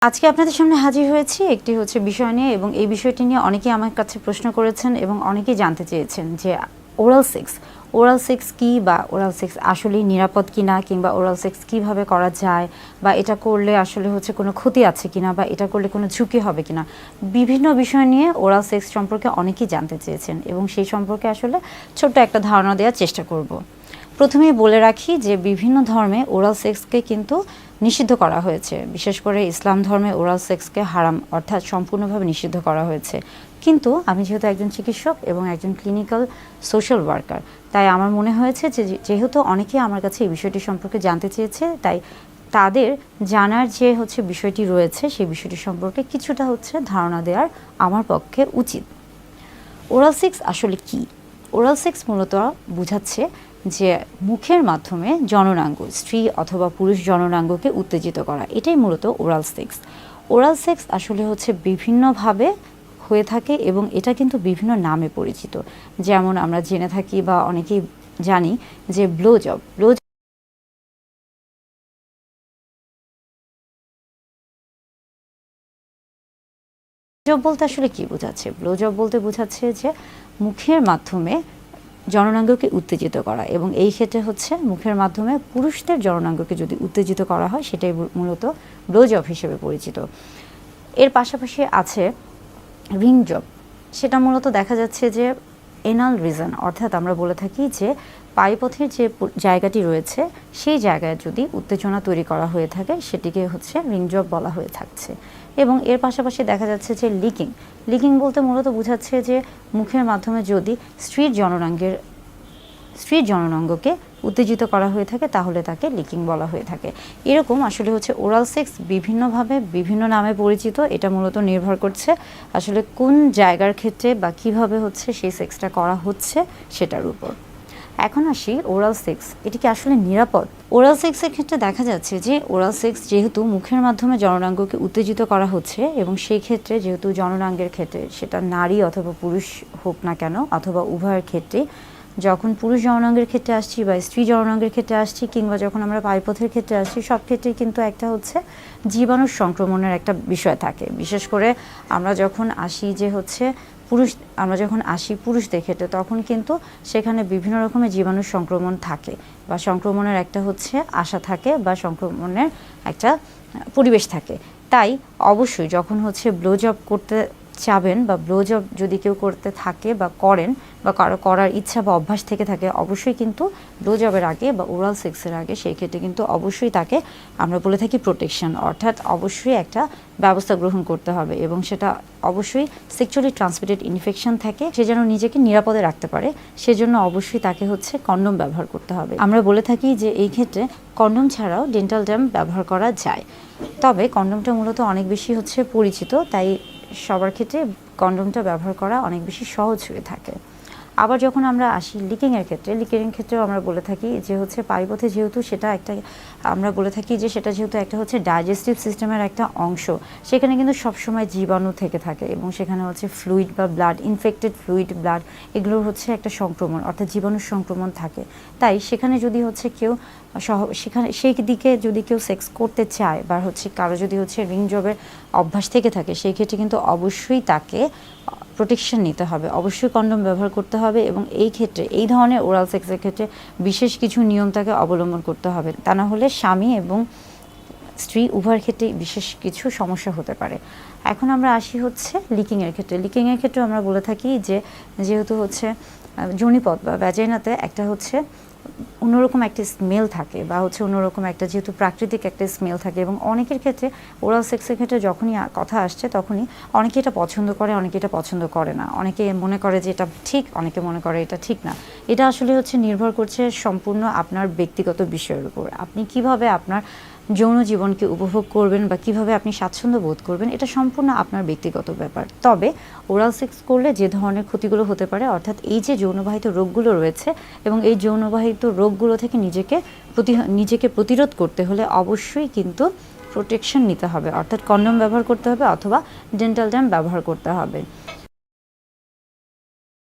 আজকে আপনাদের সামনে হাজির হয়েছি একটি বিষয় নিয়ে এবং এই বিষয়টি নিয়ে অনেকেই আমার কাছে প্রশ্ন করেছেন এবং অনেকেই জানতে চেয়েছেন যে ওরাল সেক্স কি বা ওরাল সেক্স আসলেই নিরাপদ কিনা কিংবা ওরাল সেক্স কিভাবে করা যায় বা এটা করলে আসলে কোনো ক্ষতি আছে কিনা বা এটা করলে কোনো ঝুঁকি হবে কিনা বিভিন্ন বিষয় নিয়ে ওরাল সেক্স সম্পর্কে অনেকেই জানতে চেয়েছেন এবং সেই সম্পর্কে আসলে ছোট্ট একটা ধারণা দেওয়ার চেষ্টা করব। প্রথমেই বলে রাখি যে বিভিন্ন ধর্মে ওরাল সেক্সকে কিন্তু নিষিদ্ধ করা হয়েছে, বিশেষ করে ইসলাম ধর্মে ওরাল সেক্সকে হারাম অর্থাৎ সম্পূর্ণভাবে নিষিদ্ধ করা হয়েছে। কিন্তু আমি যেহেতু একজন চিকিৎসক এবং একজন ক্লিনিক্যাল সোশ্যাল ওয়ার্কার, তাই আমার মনে হয়েছে যে যেহেতু অনেকেই আমার কাছে এই বিষয়টি সম্পর্কে জানতে চেয়েছে, তাই তাদের জানার যে বিষয়টি রয়েছে সেই বিষয়টি সম্পর্কে কিছুটা ধারণা দেওয়ার আমার পক্ষে উচিত। ওরাল সেক্স আসলে কি? ওরাল সেক্স মূলত বোঝাচ্ছে যে মুখের মাধ্যমে জননাঙ্গ, স্ত্রী অথবা পুরুষ জননাঙ্গকে উত্তেজিত করা, এটাই মূলত ওরাল সেক্স। ওরাল সেক্স আসলে বিভিন্নভাবে হয়ে থাকে এবং এটা কিন্তু বিভিন্ন নামে পরিচিত। যেমন আমরা জেনে থাকি বা অনেকেই জানি যে ব্লো জব বলতে আসলে কি বোঝাচ্ছে? ব্লো জব বলতে বোঝাচ্ছে যে মুখের মাধ্যমে জননাঙ্গকে উত্তেজিত করা, এবং এই ক্ষেত্রে মুখের মাধ্যমে পুরুষদের জননাঙ্গকে যদি উত্তেজিত করা হয় সেটাই মূলত ব্লো জব হিসেবে পরিচিত। এর পাশাপাশি আছে রিং জব। সেটা মূলত দেখা যাচ্ছে যে এনাল রিজন, অর্থাৎ আমরা বলে থাকি যে পায়ুপথের যে জায়গাটি রয়েছে সেই জায়গায় যদি উত্তেজনা তৈরি করা হয়ে থাকে সেটিকে রিং জব বলা হয়ে থাকছে। এবং এর পাশাপাশি দেখা যাচ্ছে যে লিকিং বলতে মূলত বোঝাচ্ছে যে মুখের মাধ্যমে যদি স্ত্রীর জননাঙ্গকে উত্তেজিত করা হয়ে থাকে তাহলে তাকে লিকিং বলা হয়ে থাকে। এরকম আসলে ওরাল সেক্স বিভিন্নভাবে বিভিন্ন নামে পরিচিত। এটা মূলত নির্ভর করছে আসলে কোন জায়গার ক্ষেত্রে বা কিভাবে সেই সেক্সটা করা হচ্ছে সেটার উপর। এখন আসি ওরাল সেক্স, এটি কি আসলে নিরাপদ? ওরাল সেক্সের ক্ষেত্রে দেখা যাচ্ছে যে ওরাল সেক্স যেহেতু মুখের মাধ্যমে জননাঙ্গকে উত্তেজিত করা হচ্ছে এবং সেই ক্ষেত্রে যেহেতু জননাঙ্গের ক্ষেত্রে সেটা নারী অথবা পুরুষ হোক না কেন অথবা উভয়ের ক্ষেত্রে, যখন পুরুষ জননাঙ্গের ক্ষেত্রে আসছি বা স্ত্রী জননাঙ্গের ক্ষেত্রে আসছি কিংবা যখন আমরা পায়ুপথের ক্ষেত্রে আসছি, সব ক্ষেত্রেই কিন্তু একটা জীবাণুর সংক্রমণের একটা বিষয় থাকে। বিশেষ করে আমরা যখন আসি পুরুষদের ক্ষেত্রে, তখন কিন্তু সেখানে বিভিন্ন রকমের জীবাণুর সংক্রমণ থাকে বা সংক্রমণের একটা আশা থাকে বা সংক্রমণের একটা পরিবেশ থাকে। তাই অবশ্যই যখন ব্লো জব করতে চাবেন বা ব্লো জব যদি কেউ করতে থাকে বা করেন বা কারো করার ইচ্ছা বা অভ্যাস থেকে থাকে, অবশ্যই কিন্তু ব্লো জবের আগে বা ওরাল সেক্সের আগে সেই ক্ষেত্রে কিন্তু অবশ্যই তাকে আমরা বলে থাকি প্রোটেকশন, অর্থাৎ অবশ্যই একটা ব্যবস্থা গ্রহণ করতে হবে এবং সেটা অবশ্যই সেক্সুয়ালি ট্রান্সমিটেড ইনফেকশন থাকে, সে যেন নিজেকে নিরাপদে রাখতে পারে সেজন্য অবশ্যই তাকে কন্ডোম ব্যবহার করতে হবে। আমরা বলে থাকি যে এই ক্ষেত্রে কন্ডোম ছাড়াও ডেন্টাল ড্যাম ব্যবহার করা যায়, তবে কন্ডোমটা মূলত অনেক বেশি পরিচিত, তাই সবার ক্ষেত্রে কন্ডোমটা ব্যবহার করা অনেক বেশি সহজ হয়ে থাকে। আবার যখন আমরা আসি লিকিংয়ের ক্ষেত্রেও আমরা বলে থাকি যে পায়ুপথে যেহেতু সেটা একটা, আমরা বলে থাকি যে সেটা যেহেতু একটা ডাইজেস্টিভ সিস্টেমের একটা অংশ, সেখানে কিন্তু সবসময় জীবাণু থেকে থাকে এবং সেখানে ফ্লুইড বা ব্লাড, ইনফেক্টেড ফ্লুইড ব্লাড, এগুলোর একটা সংক্রমণ অর্থাৎ জীবাণুর সংক্রমণ থাকে। তাই সেখানে যদি কেউ সেই দিকে যদি কেউ সেক্স করতে চায় বা কারো যদি রিং জবের অভ্যাস থেকে থাকে, সেই ক্ষেত্রে কিন্তু অবশ্যই তাকে প্রোটেকশন নিতে হবে, অবশ্যই কন্ডোম ব্যবহার করতে হবে এবং এই ক্ষেত্রে এই ধরনের ওরাল সেক্সের ক্ষেত্রে বিশেষ কিছু নিয়ম তাকে অবলম্বন করতে হবে, তা না হলে স্বামী এবং স্ত্রী উভয়ের ক্ষেত্রে বিশেষ কিছু সমস্যা হতে পারে। এখন আমরা আসি লিকিংয়ের ক্ষেত্রে আমরা বলে থাকি যে যেহেতু যোনিপথ বা ভ্যাজাইনাতে একটা অন্যরকম একটা স্মেল থাকে বা অন্যরকম একটা যেহেতু প্রাকৃতিক একটা স্মেল থাকে, এবং অনেকের ক্ষেত্রে ওরাল সেক্সের ক্ষেত্রে যখনই কথা আসছে তখনই অনেকে এটা পছন্দ করে, অনেকে এটা পছন্দ করে না, অনেকে মনে করে যে এটা ঠিক, অনেকে মনে করে এটা ঠিক না। এটা আসলে নির্ভর করছে সম্পূর্ণ আপনার ব্যক্তিগত বিষয়ের উপর। আপনি কিভাবে আপনার যৌন জীবনকে উপভোগ করবেন বা কিভাবে আপনি স্বাচ্ছন্দ্য বোধ করবেন, এটা সম্পূর্ণ আপনার ব্যক্তিগত ব্যাপার। তবে ওরাল সেক্স করলে যে ধরনের ক্ষতিগুলো হতে পারে, অর্থাৎ এই যে যৌনবাহিত রোগগুলো রয়েছে এবং এই যৌনবাহিত রোগগুলো থেকে নিজেকে প্রতিরোধ করতে হলে অবশ্যই কিন্তু প্রোটেকশন নিতে হবে, অর্থাৎ কন্ডোম ব্যবহার করতে হবে অথবা ডেন্টাল ড্যাম ব্যবহার করতে হবে।